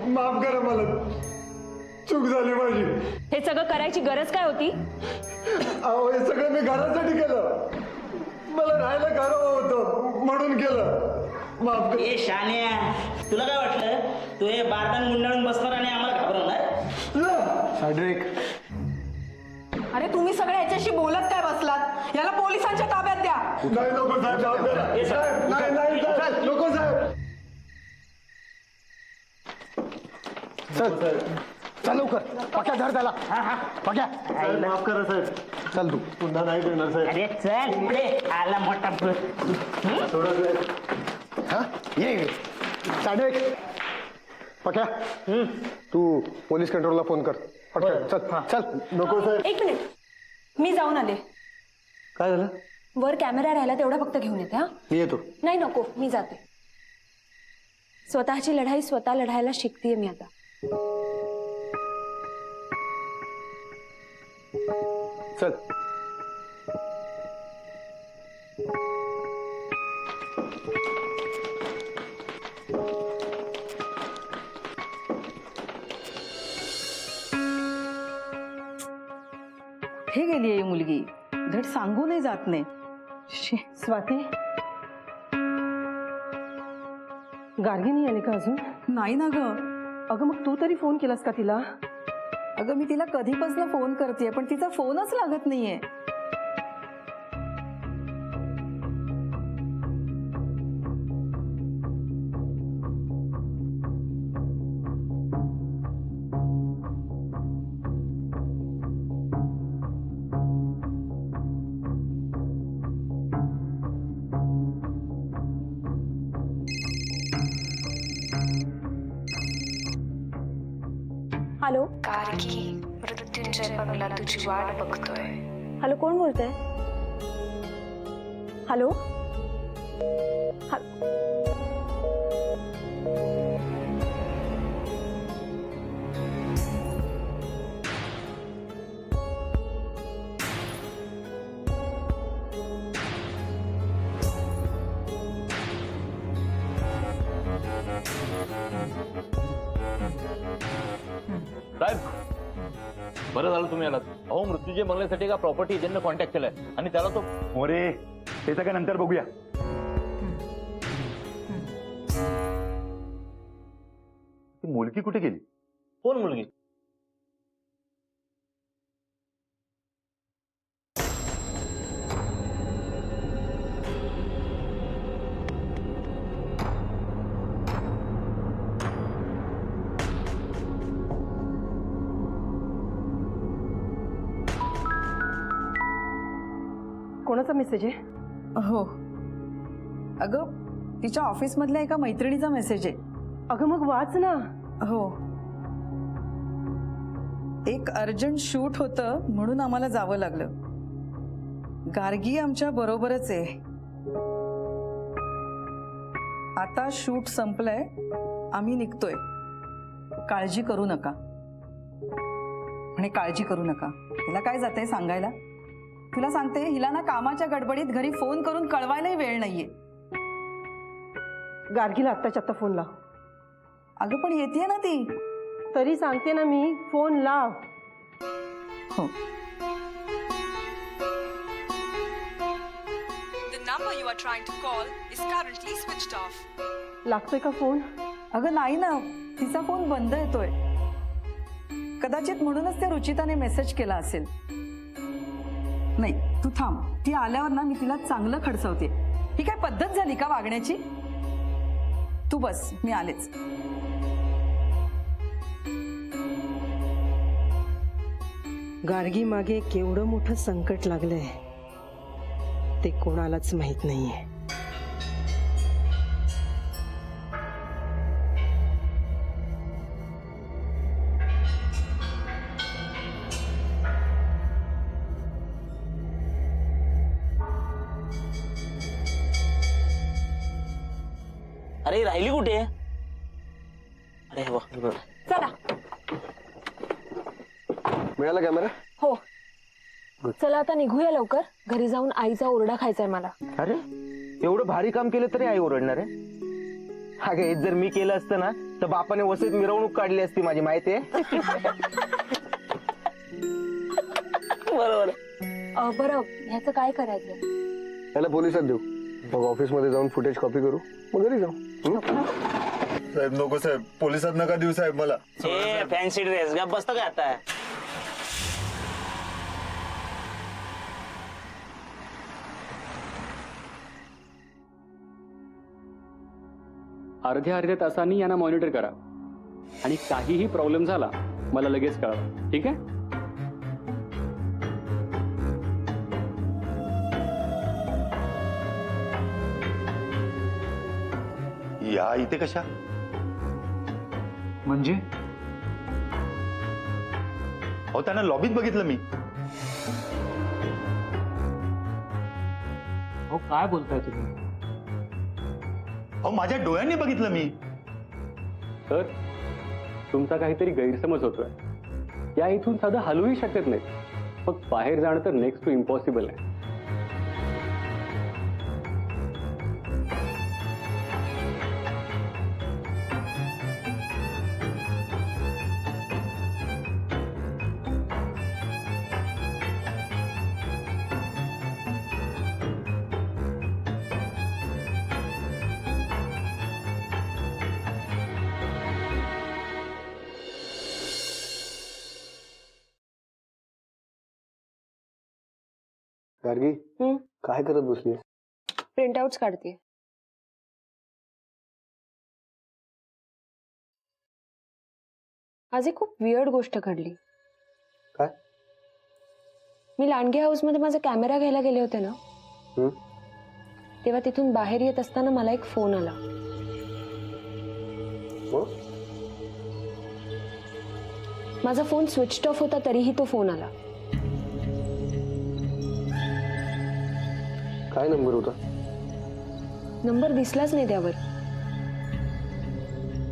माफ करा मला, चूक झाली माझी. हे सगळं करायची गरज काय होती? अहो हे सगळं मी घरासाठी केलं, मला राहायला घर होतं म्हणून केलं. माफ कर. ए शान्या, तुला काय वाटलं तू हे बारदान गुंडाळून बसणार आणि आम्हाला घाबरवणार? शाड्रिक, अरे तुम्ही सगळे याच्याशी बोलत काय बसलात? याला पोलिसांच्या ताब्यात द्या. नाही नको साहेब, साहेब नाही नाही साहेब, नको साहेब. चल लवकर, पक्या धर त्याला. पक्या माफ करा साहेब, चल तू. पुन्हा नाही करणार साहेब. अरे चल पुढे, आला मोठा थोडं साहेब. हा ये साडेक. पक्या तू पोलीस कंट्रोलला फोन कर. चल चल. नको साहेब. एक मिनिट, मी जाऊन आले. काय झालं? वर कॅमेरा राहिला तेवढा फक्त घेऊन येते. हा मी येतो. नाही नको, मी जाते. स्वतःची लढाई स्वतः लढायला शिकतेय मी आता. चल. हे गेली आहे मुलगी, धड सांगूनही जात नाही. स्वाती, गार्गी आली का अजून? नाही ना ग. अगं मग तू तरी फोन केलास का तिला? अगं मी तिला कधीपासून फोन करतेय पण तिचा फोनच लागत नाहीये. हॅलो. गार्गी, मृत्युंजय बंगला तुझी वाट बघतोय. हॅलो, कोण बोलतंय? हॅलो. साहेब, बरं झालं तुम्ही आलात. अहो मृत्यूंजय बंगल्यासाठी एका प्रॉपर्टी एजंटने कॉन्टॅक्ट केलाय आणि त्याला तो. मोरे, त्याचं काय नंतर बघूया. ती मुलगी कुठे गेली? कोण मुलगी? कोणाचा मेसेज आहे? हो, अगं तिच्या ऑफिस मधल्या एका मैत्रिणीचा मेसेज आहे. अगं मग वाच ना. हो, एक अर्जंट शूट होतं म्हणून आम्हाला जावं लागलं. गार्गी आमच्या बरोबरच आहे. आता शूट संपलंय, आम्ही निघतोय. काळजी करू नका. म्हणे काळजी करू नका. हिला काय जातंय सांगायला? तुला सांगते, हिला ना कामाच्या गडबडीत घरी फोन करून कळवायलाही वेळ नाहीये. गार्गीला आत्ताच्या आत्ता फोन लाव. अगं पण येतेय ना ती. तरी सांगते ना मी, फोन लाव. हो. The number you are trying to call is currently switched off. लागतोय का फोन? अगं नाही ना, तिचा फोन बंद येतोय. कदाचित म्हणूनच त्या रुचिताने मेसेज केला असेल. नाही, तू थांब. ती आल्यावर ना मी तिला चांगलं खडसवते. ही काय पद्धत झाली का वागण्याची? तू बस, मी आलेच. गार्गी मागे केवढं मोठं संकट लागलंय ते कोणालाच माहित नाहीये. अरे राहिली कुठे? अरे हे बघ. चला. मिळाला कॅमेरा? हो. चला आता निघूया लवकर. घरी जाऊन आईचा ओरडा खायचाय मला. अरे एवढं भारी काम केलं तरी आई ओरडणार आहे? अगं हेच जर मी केलं असतं ना तर बापाने वसईत मिरवणूक काढली असती माझी, माहितीये. बरोबर. बरं ह्याचं काय करायचं? याला पोलिसात देऊ, मग ऑफिसमध्ये जाऊन फुटेज कॉपी करू, मग घरी जाऊ. साहेब नको साहेब, पोलिसात नका देऊ साहेब मला. फॅन्सी ड्रेस गा बसतो का आता? अर्ध्या अर्ध्या तासांनी यांना मॉनिटर करा आणि काहीही प्रॉब्लेम झाला मला लगेच कळवा, ठीक आहे? या इथे कशा? म्हणजे अहो त्यांना लॉबीत बघितलं मी. हो काय बोलताय तुम्ही? अहो माझ्या डोळ्यांनी बघितलं मी. तर तुमचा काहीतरी गैरसमज होतोय. या इथून साधं हलूही शकत नाही, मग बाहेर जाणं तर नेक्स्ट टू इम्पॉसिबल आहे. गार्गी काय करत बसली? प्रिंटआउट्स काढते. आज एक खूप वियर्ड गोष्ट घडली. काय? मी लांडगे हाऊस मध्ये माझा कॅमेरा घ्यायला गेले होते ना, तेव्हा तिथून बाहेर येत असताना मला एक फोन आला. माझा फोन स्विच ऑफ होता तरीही तो फोन आला. काय नंबर होता? नंबर दिसलाच नाही त्यावर,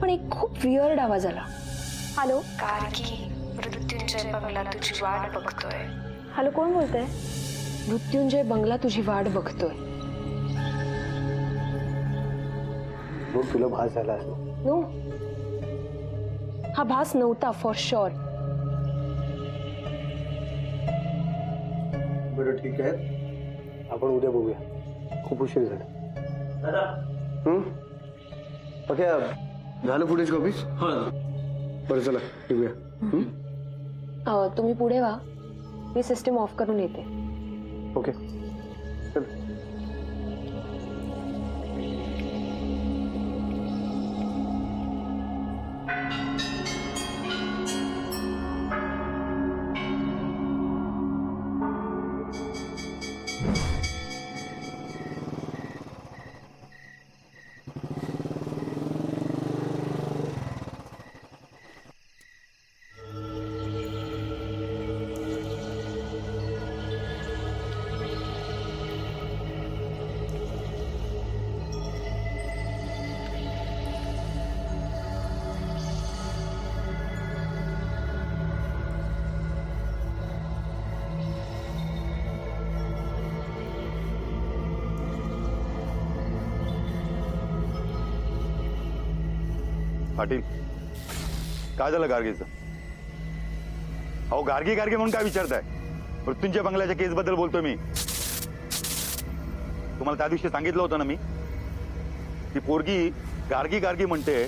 पण एक खूप वियर्ड आवाज आला. हॅलो. गार्गी, मृत्युंजय बंगला तुझी वाट बघतोय. हॅलो, कोण बोलतंय? मृत्युंजय बंगला तुझी वाट बघतोय. मग तुला भास झाला असेल. नो, हा भास नव्हता फॉर शुअर. बरं ठीक आहे, आपण उद्या बघूया. खूप उशीर झाला. पक्या झालं फुटेज कॉपी? बरं चला निघूया. तुम्ही पुढे व्हा, मी सिस्टम ऑफ करून येते. ओके चल. पाटील काय झालं गार्गीचं? अहो गार्गी गार्गी म्हणून काय विचारताय? मृत्युंजय बंगल्याच्या केस बद्दल बोलतोय मी. तुम्हाला त्या दिवशी सांगितलं होतं ना मी, ती पोरगी गार्गी गार्गी म्हणते.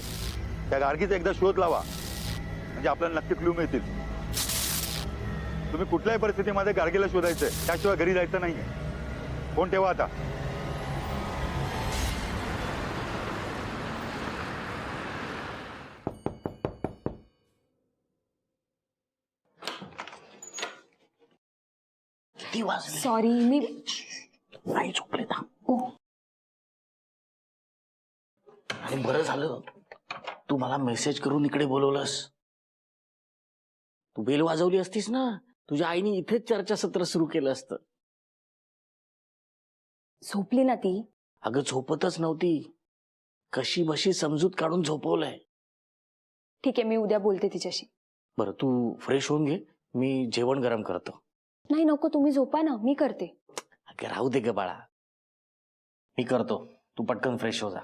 त्या गार्गीचा एकदा शोध लावा म्हणजे आपल्याला नक्की क्लू मिळतील. तुम्ही कुठल्याही परिस्थितीमध्ये गार्गीला शोधायचंय, त्याशिवाय घरी जायचं नाहीये. फोन ठेवा आता. सॉरी, मी नाही झोपले ना. आणि बरं झालं तू मला मेसेज करून इकडे बोलवलंस. तू बेल वाजवली असतीस ना, तुझ्या आईने इथेच चर्चासत्र सुरू केलं असतं. झोपली ना ती? अगं झोपतच नव्हती, कशी बशी समजूत काढून झोपवलंय. ठीक आहे, मी उद्या बोलते तिच्याशी. बरं तू फ्रेश होऊन घे, मी जेवण गरम करतो. नाही नको, तुम्ही झोपा ना, मी करते. अगं राहू दे ग बाळा, मी करतो, तू पटकन फ्रेश हो जा.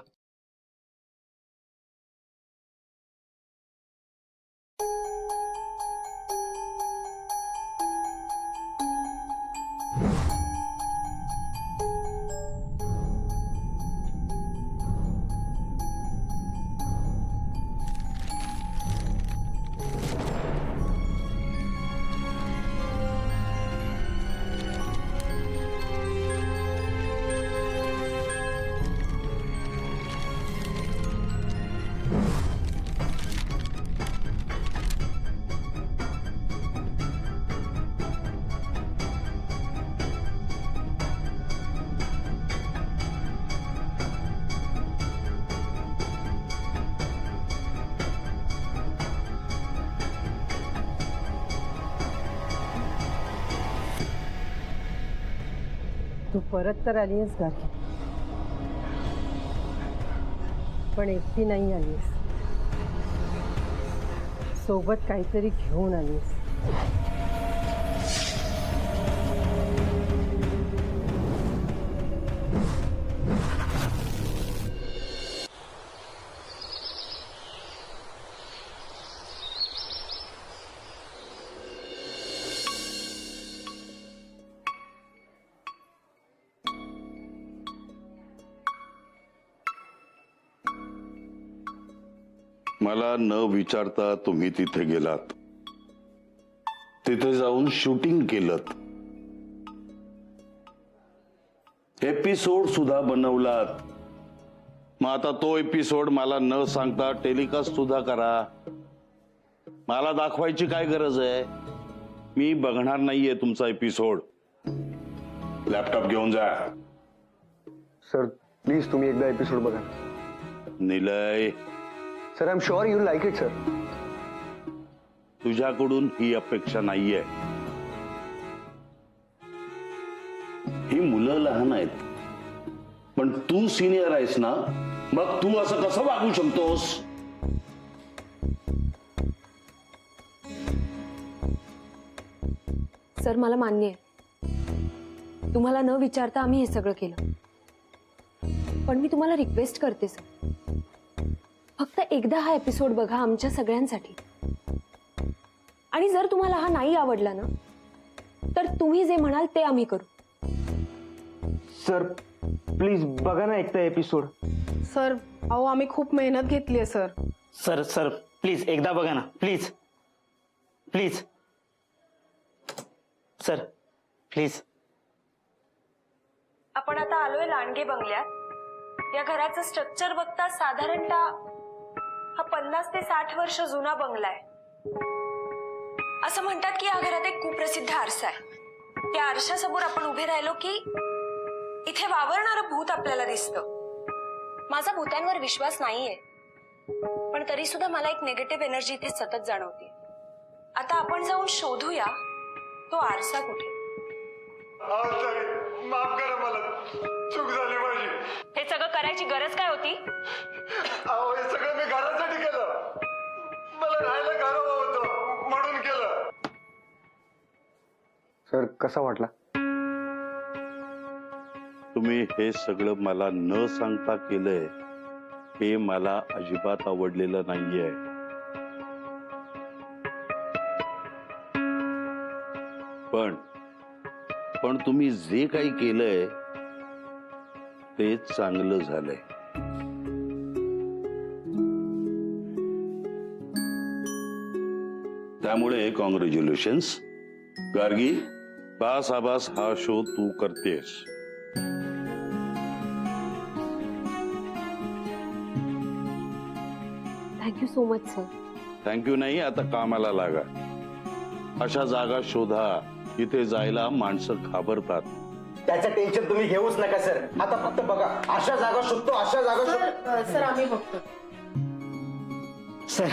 तू परत तर आलीस गार्गी, पण एकटी नाही आलीस, सोबत काहीतरी घेऊन आलीस. मला न विचारता तुम्ही तिथे गेलात, तिथे जाऊन शूटिंग केलं, एपिसोड सुद्धा बनवलात. मग आता तो एपिसोड मला न सांगता टेलिकास्ट सुद्धा करा. मला दाखवायची काय गरज आहे? मी बघणार नाहीये तुमचा एपिसोड. लॅपटॉप घेऊन जा. सर प्लीज तुम्ही एकदा एपिसोड बघा. Nilay, sir I am sure you like it sir. तुझ्याकडून ही अपेक्षा नाहीये. ही मुलं लहान आहेत, पण तू सिनियर आहेस ना, मग तू असं कसं वागू शकतोस? सर मला मान्य आहे, तुम्हाला न विचारता आम्ही हे सगळं केलं, पण मी तुम्हाला रिक्वेस्ट करते सर, फक्त एकदा हा एपिसोड बघा आमच्या सगळ्यांसाठी. आणि जर तुम्हाला हा नाही आवडला ना, तर तुम्ही जे म्हणाल ते आम्ही करू. सर प्लीज बघा ना एकदा एपिसोड. सर अहो आम्ही खूप मेहनत घेतली आहे सर. सर सर प्लीज एकदा बघा ना, प्लीज प्लीज सर प्लीज. आपण आता आलोय लांडगे बंगल्यात. या घराचं स्ट्रक्चर बघता साधारणतः हा 50 ते 60 वर्ष जुना बंगला आहे. असं म्हणतात की या घरात एक कुप्रसिद्ध आरसा आहे. त्या आरशासमोर आपण उभे राहिलो की इथे वावरणारं भूत आपल्याला दिसतं. माझा भूतांवर विश्वास नाहीये, पण तरी सुद्धा मला एक निगेटिव्ह एनर्जी इथे सतत जाणवते. आता आपण जाऊन शोधूया तो आरसा कुठे. माफ करा, मला चूक झाली माझी. हे सगळं करायची गरज काय होती? अहो हे सगळं मी घरासाठी केलं. मला राहायला घर हवं होतं म्हणून केलं. सर कसा वाटला? तुम्ही हे सगळं मला न सांगता केलंय, हे मला अजिबात आवडलेलं नाहीये. पण तुम्ही जे काही केलंय ते चांगलं झालंय. त्यामुळे कॉंग्रॅच्युलेशन्स. गार्गी, बास आबास हा शो तू करतेस. Thank you so much sir. Thank you नाही, आता कामाला लागा. अशा जागा शोधा तिथे जायला माणसं घाबरतात. त्याचं टेन्शन तुम्ही घेऊच नका सर. आता फक्त बघा, अशा जागा शोधतो, अशा जागा शोधतो. सर आम्ही बघतो. सर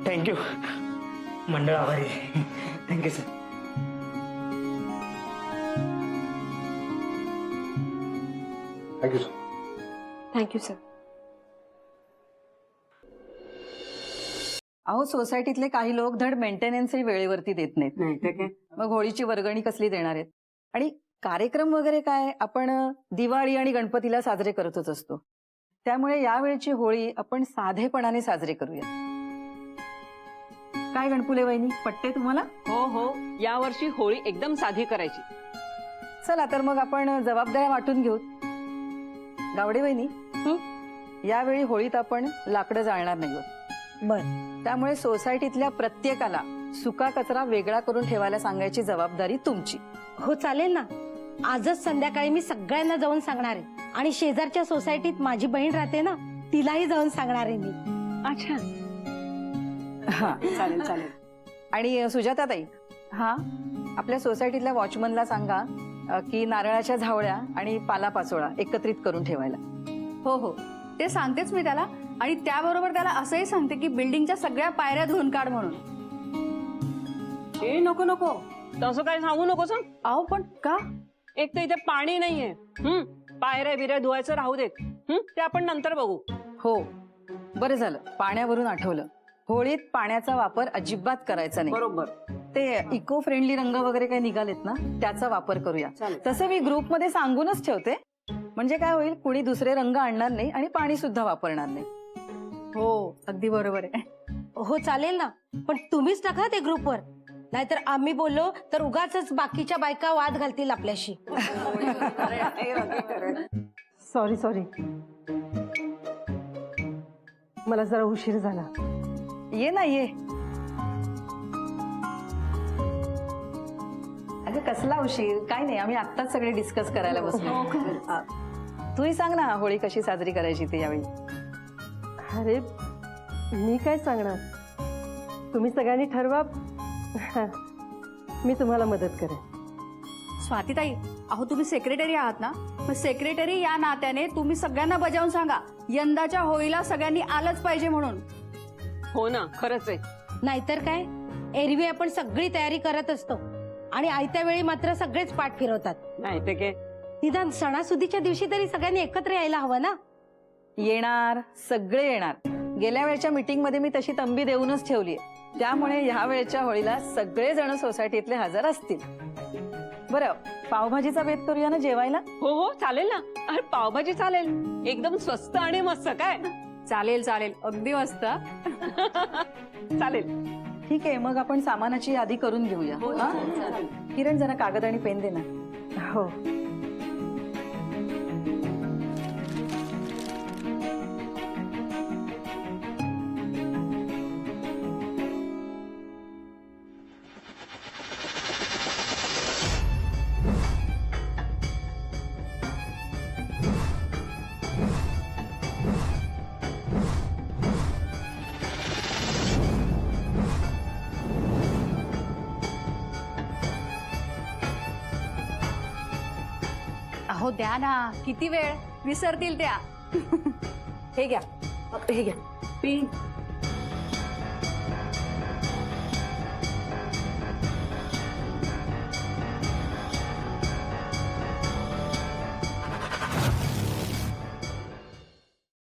थँक्यू, मंडळ आभारी. Thank you sir. Thank you sir. Thank you sir. अहो सोसायटीतले काही लोक धड मेंटेनन्सही वेळेवरती देत नाहीत. मग होळीची वर्गणी कसली देणार आहेत? आणि कार्यक्रम वगैरे काय आपण दिवाळी आणि गणपतीला साजरे करतच असतो. त्यामुळे यावेळची होळी आपण साधेपणाने साजरी करूया. काय गणपुले वहिनी, पटते तुम्हाला? हो हो, यावर्षी होळी एकदम साधी करायची. चला तर मग आपण जबाबदाऱ्या वाटून घेऊ. गावडे वहिनी, यावेळी होळीत आपण लाकडं जाळणार नाही आहोत. बर. त्यामुळे सोसायटीतल्या प्रत्येकाला सुका कचरा वेगळा करून ठेवायला सांगायची जबाबदारी तुमची. हो चालेल ना. आजच संध्याकाळी मी सगळ्यांना जाऊन सांगणार आहे. आणि शेजारच्या सोसायटीत माझी बहीण राहते ना, तिलाही जाऊन सांगणार आहे मी. अच्छा, हा चालेल चालेल. आणि सुजाताताई, हा आपल्या सोसायटीतल्या वॉचमनला सांगा की नारळाच्या झावळ्या आणि पालापाचोळा एकत्रित करून ठेवायला. हो हो, ते सांगतेच मी त्याला. आणि त्याबरोबर त्याला असंही सांगते की बिल्डिंगच्या सगळ्या पायऱ्या धुवून काढ म्हणून. ए नको नको, तसं काय सांगू नको सांग. अहो पण का? एक तर इथे पाणी नाहीये. पायऱ्या बिऱ्या धुवायचं राहू देत. ते आपण नंतर बघू. हो बरं झालं पाण्यावरून आठवलं. होळीत पाण्याचा वापर अजिबात करायचा नाही. बरोबर. ते इको फ्रेंडली रंग वगैरे काही निघालेत ना, त्याचा वापर करूया. तसं मी ग्रुपमध्ये सांगूनच ठेवते. म्हणजे काय होईल, कुणी दुसरे रंग आणणार नाही आणि पाणी सुद्धा वापरणार नाही. हो अगदी बरोबर आहे. हो चालेल ना, पण तुम्हीच टाका ते ग्रुपवर. नाहीतर आम्ही बोललो तर उगाच बाकीच्या बायका वाद घालतील आपल्याशी. सॉरी सॉरी, मला जरा उशीर झाला. ये ना ये. अगं कसला उशीर? काय नाही, आम्ही आत्ताच सगळे डिस्कस करायला बसलो. तूही सांग ना होळी कशी साजरी करायची ते यावेळी. अरे मी काय सांगणार, तुम्ही सगळ्यांनी ठरवा. मी तुम्हाला मदत करेन. स्वातीताई, अहो तुम्ही सेक्रेटरी आहात ना, मग सेक्रेटरी या नात्याने तुम्ही सगळ्यांना बजावून सांगा यंदाच्या होळीला सगळ्यांनी आलंच पाहिजे म्हणून. हो ना, खरंच आहे. नाहीतर काय, एरवी आपण सगळी तयारी करत असतो आणि आयत्या वेळी मात्र सगळेच पाठ फिरवतात. नाही ते काय, निदान सणासुदीच्या दिवशी तरी सगळ्यांनी एकत्र यायला हवं ना. येणार, सगळे येणार. गेल्या वेळच्या मीटिंग मध्ये मी तशी तंबी देऊनच ठेवली. त्यामुळे या वेळेच्या होळीला सगळे जण सोसायटीतले हजर असतील. बरं, पावभाजीचा बेत करूया ना जेवायला? हो हो चालेल ना. अरे पावभाजी चालेल, एकदम स्वस्त आणि मस्त. काय चालेल चालेल, अगदी मस्त. चालेल. ठीक आहे, मग आपण सामानाची यादी करून घेऊया. हा? किरण जरा कागद आणि पेन दे ना. हो. अहो द्या ना, किती वेळ, विसरतील त्या. हे घ्या, हे घ्या. पेन.